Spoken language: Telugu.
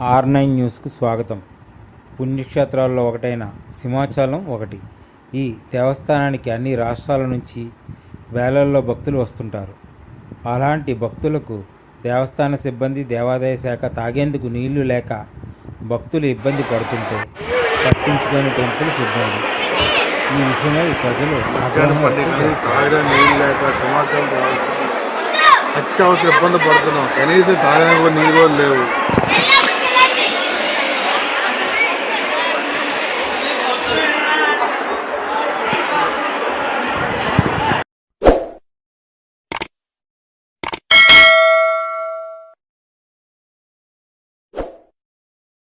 R9 న్యూస్కు స్వాగతం. పుణ్యక్షేత్రాల్లో ఒకటైన సింహాచలం ఒకటి. ఈ దేవస్థానానికి అన్ని రాష్ట్రాల నుంచి వేలల్లో భక్తులు వస్తుంటారు. అలాంటి భక్తులకు దేవస్థాన సిబ్బంది, దేవాదాయ శాఖ తాగేందుకు నీళ్లు లేక భక్తులు ఇబ్బంది పడుతుంటే పట్టించుకొని టెంపుల్ సిబ్బంది ఈ విషయమై ప్రజలు అత్యవసర ఇబ్బంది పడుతున్నాం. కనీసం తాగడానికి నీళ్ళు లేవు.